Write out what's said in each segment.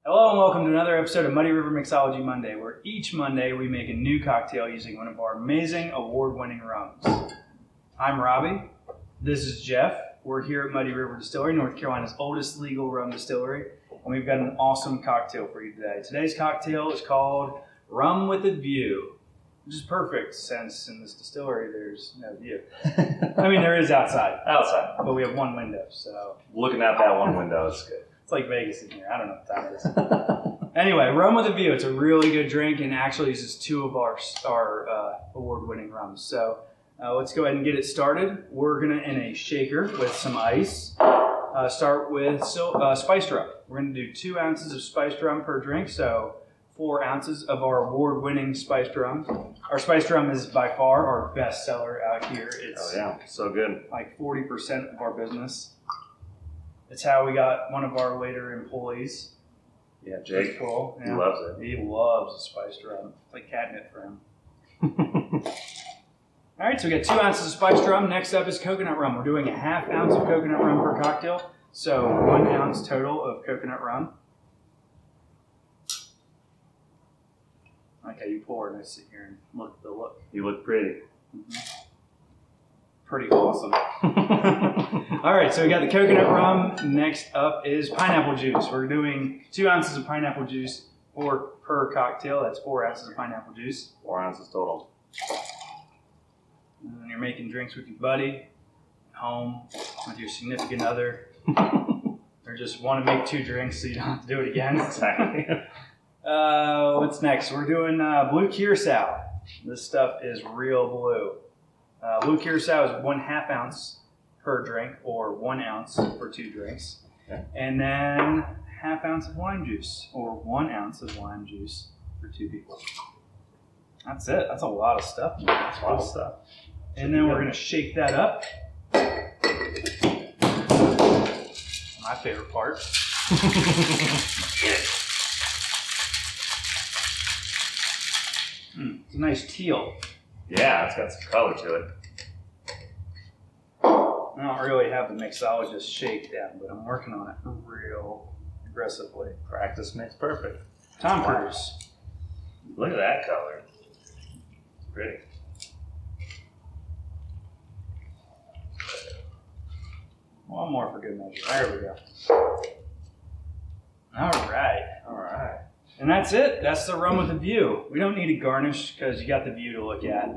Hello and welcome to another episode of Muddy River Mixology Monday, where each Monday we make a new cocktail using one of our amazing award-winning rums. I'm Robbie. This is Jeff. We're here at Muddy River Distillery, North Carolina's oldest legal rum distillery, and we've got an awesome cocktail for you today. Today's cocktail is called Rum With A View, which is perfect since in this distillery there's no view. I mean, there is outside, but we have one window, so... Looking out that one window is good. It's like Vegas in here. I don't know what time it is. Anyway, Rum With A View. It's a really good drink and actually uses two of our award-winning rums. So let's go ahead and get it started. We're going to, in a shaker with some ice, start with spiced rum. We're going to do 2 ounces of spiced rum per drink, so 4 ounces of our award-winning spiced rum. Our spiced rum is by far our best seller out here. It's so good. Like 40% of our business. It's how we got one of our later employees. Yeah, Jake. Cool. He loves it. He loves the spiced rum. It's like catnip for him. All right, so we got 2 ounces of spiced rum. Next up is coconut rum. We're doing a ½ ounce of coconut rum per cocktail. So 1 ounce total of coconut rum. Okay, you pour and I sit here and look at the look. You look pretty. Mm-hmm. Pretty awesome. All right, so we got the coconut rum. Next up is pineapple juice. We're doing 2 ounces of pineapple juice per cocktail. That's 4 ounces of pineapple juice. 4 ounces total. And when you're making drinks with your buddy, at home, with your significant other, or just want to make 2 drinks so you don't have to do it again. Exactly. What's next? We're doing Blue Curacao. This stuff is real blue. Blue Curacao is 1/2 ounce per drink, or 1 ounce for 2 drinks. Okay. And then ½ ounce of lime juice, or 1 ounce of lime juice for 2 people. That's it. That's a lot of stuff, man. That's a lot of stuff. And then we're going to shake that up. My favorite part. It's a nice teal. Yeah, it's got some color to it. I don't really have the mixologist shake down, but I'm working on it real aggressively. Practice makes perfect. Tom Cruise. Look at that color. Pretty. One more for good measure. There we go. All right. And that's it. That's the Rum With A View. We don't need a garnish because you got the view to look at.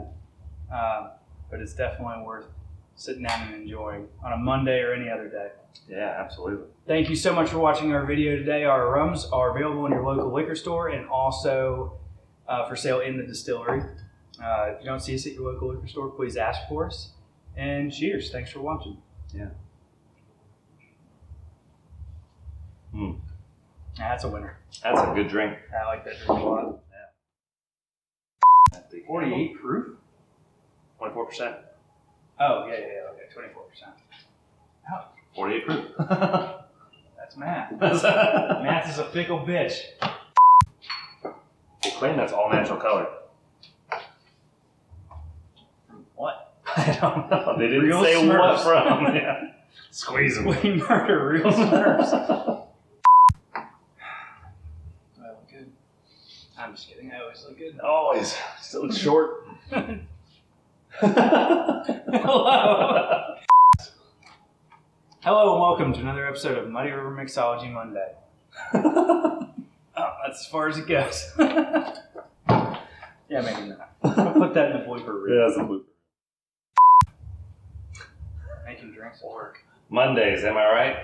But it's definitely worth sitting down and enjoying on a Monday or any other day. Yeah, absolutely. Thank you so much for watching our video today. Our rums are available in your local liquor store and also for sale in the distillery. If you don't see us at your local liquor store, please ask for us. And cheers. Thanks for watching. Yeah. That's a winner. That's a good drink. I like that drink a lot. Yeah. 48 proof? 24%. Oh, yeah, okay, 24%. Oh, 48 proof. that's math. Math is a fickle bitch. They claim that's all natural color. What? I don't know. They didn't Real say Smurfs. what from. Yeah. Squeeze them. We murder real Smurfs. Do I look good? I'm just kidding. I always look good. Always. Still look short. Hello. Hello and welcome to another episode of Muddy River Mixology Monday. Oh, that's as far as it goes. Yeah, maybe not. I'll put that in the blooper reel. Yeah, that's a blooper. Making drinks will work. Mondays, am I right?